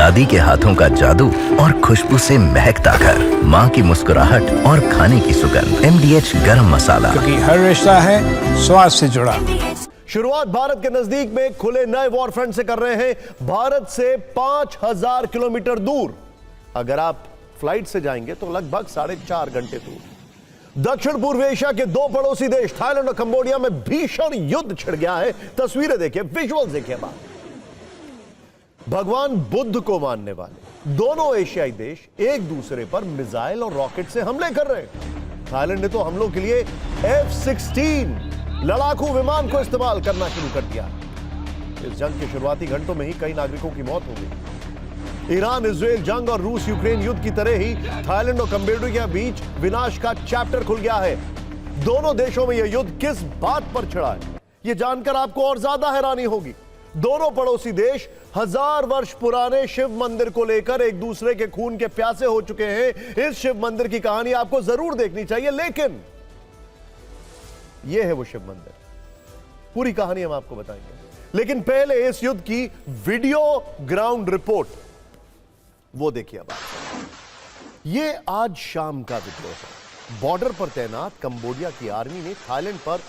दादी के हाथों का जादू और खुशबू से महकता घर, माँ की मुस्कुराहट और खाने की सुगंध। MDH गरम मसाला, क्योंकि हर रिश्ता है स्वाद से जुड़ा। शुरुआत भारत के नजदीक में खुले नए वॉर फ्रंट से कर रहे हैं, भारत से 5000 किलोमीटर दूर। अगर आप फ्लाइट से जाएंगे तो लगभग 4.5 घंटे दूर। दक्षिण पूर्व एशिया के दो पड़ोसी देश थाईलैंड और कंबोडिया में भीषण युद्ध छिड़ गया है। तस्वीरें देखिए, विजुअल्स देखिए। भगवान बुद्ध को मानने वाले दोनों एशियाई देश एक दूसरे पर मिसाइल और रॉकेट से हमले कर रहे हैं। थाईलैंड ने तो हमलों के लिए F-16 लड़ाकू विमान को इस्तेमाल करना शुरू कर दिया। इस जंग के शुरुआती घंटों में ही कई नागरिकों की मौत हो गई। ईरान इजराइल जंग और रूस यूक्रेन युद्ध की तरह ही थाईलैंड और कंबोडिया के बीच विनाश का चैप्टर खुल गया है। दोनों देशों में यह युद्ध किस बात पर छिड़ा है, यह जानकर आपको और ज्यादा हैरानी होगी। दोनों पड़ोसी देश 1000 वर्ष पुराने शिव मंदिर को लेकर एक दूसरे के खून के प्यासे हो चुके हैं। इस शिव मंदिर की कहानी आपको जरूर देखनी चाहिए, लेकिन यह है वो शिव मंदिर। पूरी कहानी हम आपको बताएंगे, लेकिन पहले इस युद्ध की वीडियो ग्राउंड रिपोर्ट वो देखिए। अब यह आज शाम का वीडियो है। बॉर्डर पर तैनात कंबोडिया की आर्मी ने थाईलैंड पर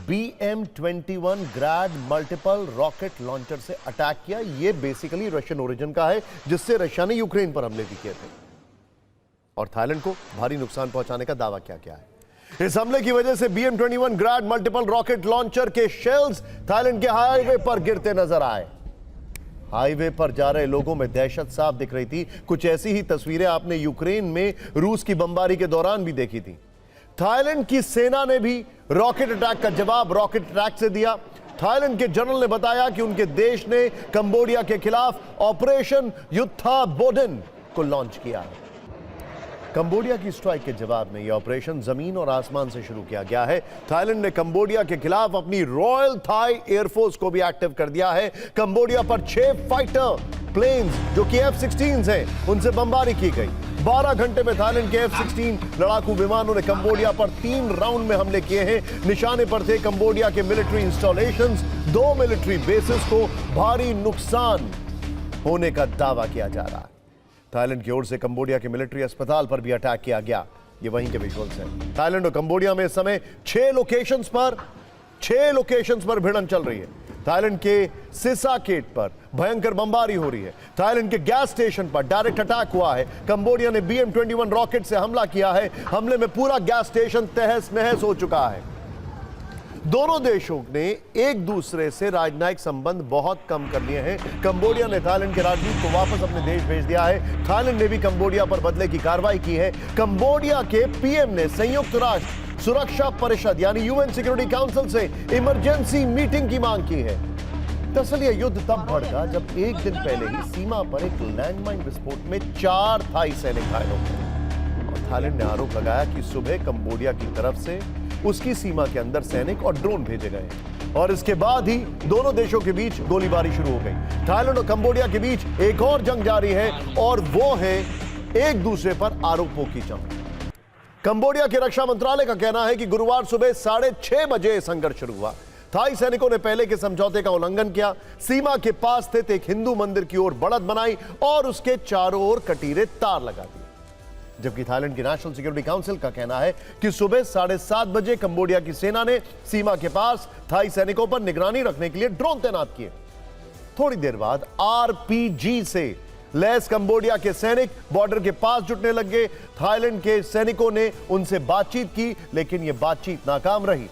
BM-21 ग्रैड मल्टीपल रॉकेट लॉन्चर से अटैक किया। यह बेसिकली रशियन ओरिजिन का है, जिससे रशिया ने यूक्रेन पर हमले भी किए थे और थाईलैंड को भारी नुकसान पहुंचाने का दावा किया है। इस हमले की वजह से BM-21 ग्रैड मल्टीपल रॉकेट लॉन्चर के शेल्स थाईलैंड के हाईवे पर गिरते नजर आए। हाईवे पर जा रहे लोगों में दहशत साफ दिख रही थी। कुछ ऐसी ही तस्वीरें आपने यूक्रेन में रूस की बमबारी के दौरान भी देखी थी। थाईलैंड की सेना ने भी रॉकेट अटैक का जवाब रॉकेट अटैक से दिया। थाईलैंड के जनरल ने बताया कि उनके देश ने कंबोडिया के खिलाफ ऑपरेशन युद्धा बोडेन को लॉन्च किया है। कंबोडिया की स्ट्राइक के जवाब में यह ऑपरेशन जमीन और आसमान से शुरू किया गया है। थाईलैंड ने कंबोडिया के खिलाफ अपनी रॉयल थाई एयरफोर्स को भी एक्टिव कर दिया है। कंबोडिया पर 6 फाइटर प्लेन्स जो कि F-16 हैं, उनसे बमबारी की गई। 12 घंटे में थाईलैंड के F-16 लड़ाकू विमानों ने कंबोडिया पर 3 राउंड में हमले किए हैं। निशाने पर थे कंबोडिया के मिलिट्री इंस्टॉलेशंस। 2 मिलिट्री बेसिस को भारी नुकसान होने का दावा किया जा रहा है। थाईलैंड की ओर से कंबोडिया के मिलिट्री अस्पताल पर भी अटैक किया गया। ये वहीं के विजुअल्स हैं। थाईलैंड और कंबोडिया में इस समय 6 लोकेशंस पर भिड़ंत चल रही है। थाईलैंड के सिसाकेट पर भयंकर बमबारी हो रही है। थाईलैंड के गैस स्टेशन पर डायरेक्ट अटैक हुआ है। कंबोडिया ने BM-21 रॉकेट से हमला किया है। हमले में पूरा गैस स्टेशन तहस नहस हो चुका है। दोनों देशों ने एक दूसरे से राजनयिक संबंध बहुत कम कर लिए हैं। कंबोडिया ने थाईलैंड के राजदूत को वापस अपने देश भेज दिया है। थाईलैंड ने भी कंबोडिया पर बदले की कार्रवाई की है। कंबोडिया के पीएम ने संयुक्त राष्ट्र सुरक्षा परिषद यानी UN सिक्योरिटी काउंसिल से इमरजेंसी मीटिंग की मांग की है। दरअसल यह युद्ध तब भड़का जब एक दिन पहले ही सीमा पर एक लैंडमाइन विस्फोट में 4 थाई सैनिक घायल हो गए और थाईलैंड ने आरोप लगाया कि सुबह कंबोडिया की तरफ से उसकी सीमा के अंदर सैनिक और ड्रोन भेजे गए और इसके बाद ही दोनों देशों के बीच गोलीबारी शुरू हो गई। थाईलैंड और कंबोडिया के बीच एक और जंग जारी है और वो है एक दूसरे पर आरोपों की जंग। कंबोडिया के रक्षा मंत्रालय का कहना है कि गुरुवार सुबह 6:30 बजे संघर्ष शुरू हुआ। थाई सैनिकों ने पहले के समझौते का उल्लंघन किया, सीमा के पास स्थित एक हिंदू मंदिर की ओर बढ़त बनाई और उसके चारों ओर कटीरे तार लगा दिए। जबकि थाईलैंड की नेशनल सिक्योरिटी काउंसिल का कहना है कि सुबह 7:30 बजे कंबोडिया की सेना ने सीमा के पास थाई सैनिकों पर निगरानी रखने के लिए ड्रोन तैनात किए। थोड़ी देर बाद RPG से लैस कंबोडिया के सैनिक बॉर्डर के पास जुटने लग गए। थाईलैंड के सैनिकों ने उनसे बातचीत की, लेकिन यह बातचीत नाकाम रही।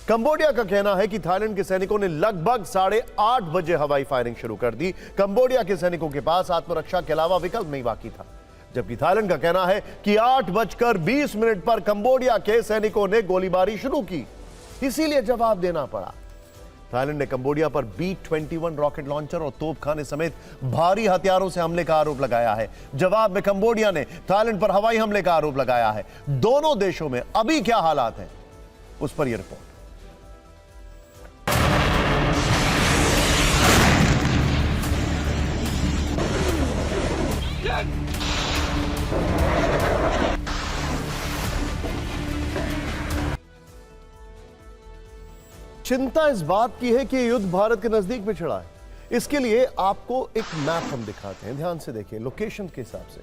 कंबोडिया का कहना है कि थाईलैंड के सैनिकों ने लगभग 8:30 बजे हवाई फायरिंग शुरू कर दी। कंबोडिया के सैनिकों के पास आत्मरक्षा के अलावा विकल्प नहीं बाकी था। जबकि थाईलैंड का कहना है कि 8:20 पर कंबोडिया के सैनिकों ने गोलीबारी शुरू की, इसीलिए जवाब देना पड़ा। थाईलैंड ने कंबोडिया पर B-21 रॉकेट लॉन्चर और तोपखाने समेत भारी हथियारों से हमले का आरोप लगाया है। जवाब में कंबोडिया ने थाईलैंड पर हवाई हमले का आरोप लगाया है। दोनों देशों में अभी क्या हालात हैं, उस पर यह रिपोर्ट। चिंता इस बात की है कि युद्ध भारत के नजदीक में छिड़ा है। इसके लिए आपको एक मैप हम दिखाते हैं, ध्यान से देखिए लोकेशन के हिसाब से।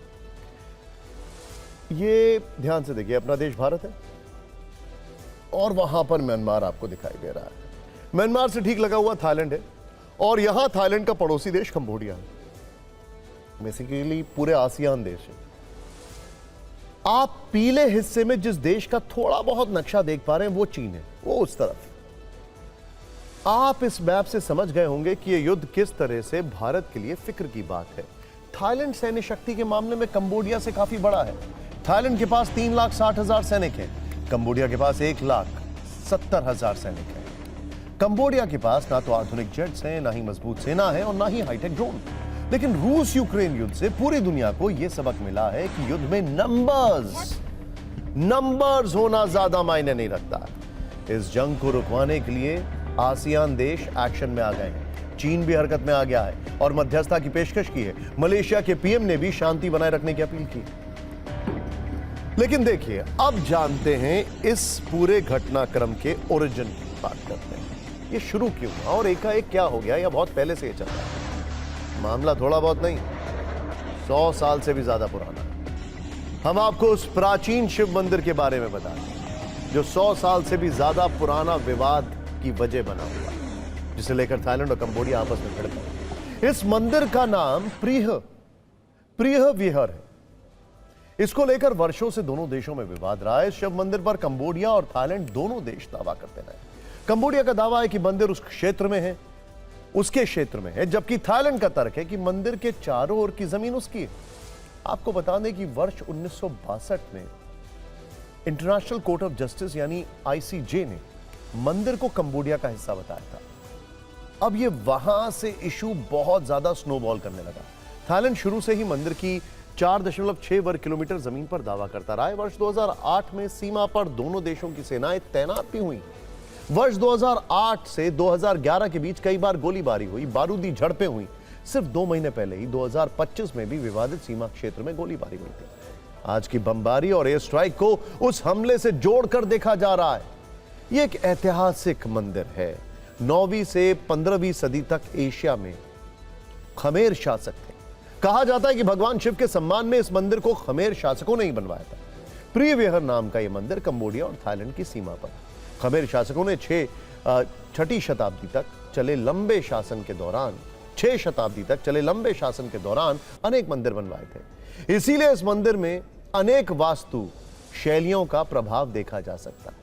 ये ध्यान से देखिए, अपना देश भारत है और वहां पर म्यांमार आपको दिखाई दे रहा है। म्यांमार से ठीक लगा हुआ थाईलैंड है और यहां थाईलैंड का पड़ोसी देश कंबोडिया है। बेसिकली पूरे आसियान देश है। आप पीले हिस्से में जिस देश का थोड़ा बहुत नक्शा देख पा रहे हैं वो चीन है, वो उस तरफ। आप इस मैप से समझ गए होंगे कि यह युद्ध किस तरह से भारत के लिए फिक्र की बात है। थाईलैंड सैन्य शक्ति के मामले में कंबोडिया से काफी बड़ा है। थाईलैंड के पास 3,60,000 सैनिक हैं, कंबोडिया के पास 1,70,000 सैनिक हैं। कंबोडिया के पास ना तो आधुनिक जेट्स हैं, ना ही मजबूत सेना है और ना ही हाईटेक ड्रोन। लेकिन रूस यूक्रेन युद्ध से पूरी दुनिया को यह सबक मिला है कि युद्ध में नंबर्स होना ज्यादा मायने नहीं रखता। इस जंग को रुकवाने के लिए आसियान देश एक्शन में आ गए हैं। चीन भी हरकत में आ गया है और मध्यस्थता की पेशकश की है। मलेशिया के पीएम ने भी शांति बनाए रखने की अपील की। लेकिन देखिए, अब जानते हैं इस पूरे घटनाक्रम के ओरिजिन की बात करते हैं। ये शुरू क्यों हुआ और एकाएक क्या हो गया, या बहुत पहले से ये चल रहा है। मामला थोड़ा बहुत नहीं, 100 साल से भी ज्यादा पुराना है। हम आपको उस प्राचीन शिव मंदिर के बारे में बताते हैं जो 100 साल से भी ज्यादा पुराना विवाद की वजह बना हुआ है, जिसे लेकर थाईलैंड और कंबोडिया आपस में भिड़ते हैं। इस मंदिर का नाम प्रिय विहर है। इसको लेकर वर्षों से दोनों देशों में विवाद रहा है। इस शिव मंदिर पर कंबोडिया और थाईलैंड दोनों देश दावा करते रहे। कंबोडिया का दावा है कि मंदिर उस क्षेत्र में है, उसके क्षेत्र में है, जबकि थाईलैंड का तर्क है कि मंदिर के चारों ओर की जमीन उसकी है। आपको बता दें कि वर्ष 1962 में इंटरनेशनल कोर्ट ऑफ जस्टिस यानी ICJ ने मंदिर को कंबोडिया का हिस्सा बताया था। अब ये वहां से इशू बहुत ज्यादा स्नोबॉल करने लगा। थाईलैंड शुरू से ही मंदिर की 4.6 वर्ग किलोमीटर जमीन पर दावा करता रहा है। वर्ष 2008 में सीमा पर दोनों देशों की सेनाएं तैनात भी हुई। वर्ष 2008 से 2011 के बीच कई बार गोलीबारी हुई, बारूदी झड़पें हुई। सिर्फ 2 महीने पहले ही 2025 में भी विवादित सीमा क्षेत्र में गोलीबारी हुई थी। आज की बमबारी और एयर स्ट्राइक को उस हमले से जोड़कर देखा जा रहा है। यह एक ऐतिहासिक मंदिर है। 9वीं से 15वीं सदी तक एशिया में खमेर शासक थे। कहा जाता है कि भगवान शिव के सम्मान में इस मंदिर को खमेर शासकों ने ही बनवाया था। प्रिय विहर नाम का यह मंदिर कंबोडिया और थाईलैंड की सीमा पर। खमेर शासकों ने 6ठी शताब्दी तक चले लंबे शासन के दौरान 6 शताब्दी तक चले लंबे शासन के दौरान अनेक मंदिर बनवाए थे। इसीलिए इस मंदिर में अनेक वास्तु शैलियों का प्रभाव देखा जा सकता है।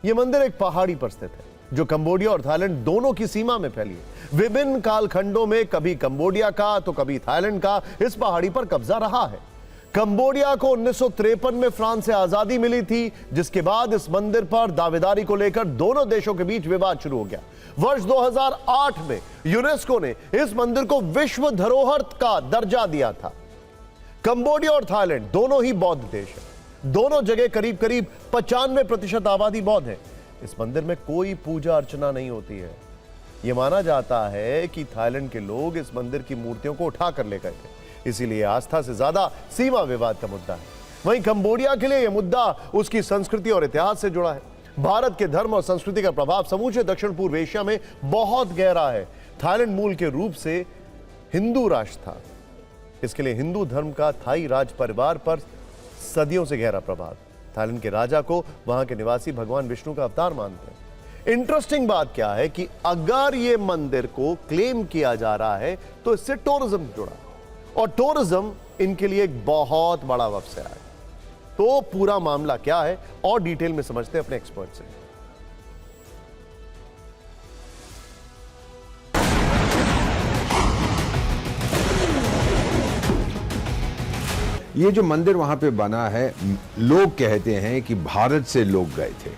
यह मंदिर एक पहाड़ी पर स्थित है जो कंबोडिया और थाईलैंड दोनों की सीमा में फैली है। विभिन्न कालखंडों में कभी कंबोडिया का तो कभी थाईलैंड का इस पहाड़ी पर कब्जा रहा है। कंबोडिया को 1953 में फ्रांस से आजादी मिली थी, जिसके बाद इस मंदिर पर दावेदारी को लेकर दोनों देशों के बीच विवाद शुरू हो गया। वर्ष 2008 में यूनेस्को ने इस मंदिर को विश्व धरोहर का दर्जा दिया था। कंबोडिया और थाईलैंड दोनों ही बौद्ध देश हैं। दोनों जगह करीब करीब 95% आबादी बौद्ध है। इस मंदिर में कोई पूजा अर्चना नहीं होती है। यह माना जाता है कि थाईलैंड के लोग इस मंदिर की मूर्तियों को उठा कर ले गए थे, इसीलिए आस्था से ज्यादा सीमा विवाद का मुद्दा है। वहीं कंबोडिया के लिए यह मुद्दा उसकी संस्कृति और इतिहास से जुड़ा है। भारत के धर्म और संस्कृति का प्रभाव समूचे दक्षिण पूर्व एशिया में बहुत गहरा है। थाईलैंड मूल के रूप से हिंदू राष्ट्र था। इसके लिए हिंदू धर्म का थाई राज परिवार पर सदियों से गहरा प्रभाव। थाईलैंड के राजा को वहां के निवासी भगवान विष्णु का अवतार मानते हैं। इंटरेस्टिंग बात क्या है कि अगर यह मंदिर को क्लेम किया जा रहा है तो इससे टूरिज्म जुड़ा, और टूरिज्म इनके लिए एक बहुत बड़ा व्यवसाय है। तो पूरा मामला क्या है और डिटेल में समझते हैं अपने एक्सपर्ट से। ये जो मंदिर वहां पे बना है, लोग कहते हैं कि भारत से लोग गए थे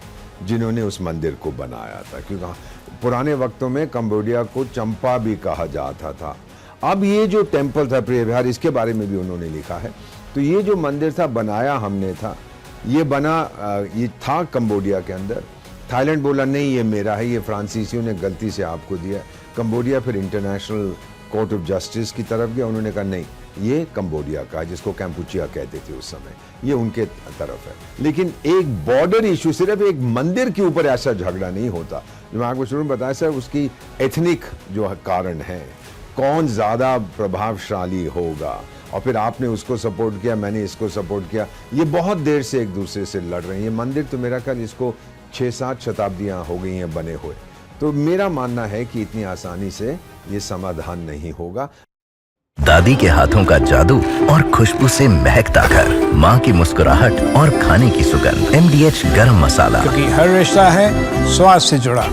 जिन्होंने उस मंदिर को बनाया था, क्योंकि पुराने वक्तों में कंबोडिया को चंपा भी कहा जाता था। अब ये जो टेम्पल था प्रिय विहार, इसके बारे में भी उन्होंने लिखा है। तो ये जो मंदिर था बनाया हमने था, ये था कंबोडिया के अंदर। थाईलैंड बोला नहीं ये मेरा है, ये फ्रांसीसियों ने गलती से आपको दिया। कंबोडिया फिर इंटरनेशनल कोर्ट ऑफ जस्टिस की तरफ गया, उन्होंने कहा नहीं ये कंबोडिया का, जिसको कैम्पुचिया कहते थे उस समय, ये उनके तरफ है। लेकिन एक बॉर्डर इशू, सिर्फ एक मंदिर के ऊपर ऐसा झगड़ा नहीं होता। जो मैं आपको शुरू में बताया सर, उसकी एथनिक जो कारण है, कौन ज्यादा प्रभावशाली होगा, और फिर आपने उसको सपोर्ट किया, मैंने इसको सपोर्ट किया, ये बहुत देर से एक दूसरे से लड़ रहे हैं। ये मंदिर तो मेरा ख्याल इसको 6-7 शताब्दियां हो गई हैं बने हुए। तो मेरा मानना है कि इतनी आसानी से ये समाधान नहीं होगा। दादी के हाथों का जादू और खुशबू से महकता घर, माँ की मुस्कुराहट और खाने की सुगंध। MDH गरम मसाला। क्योंकि हर रिश्ता है स्वाद से जुड़ा।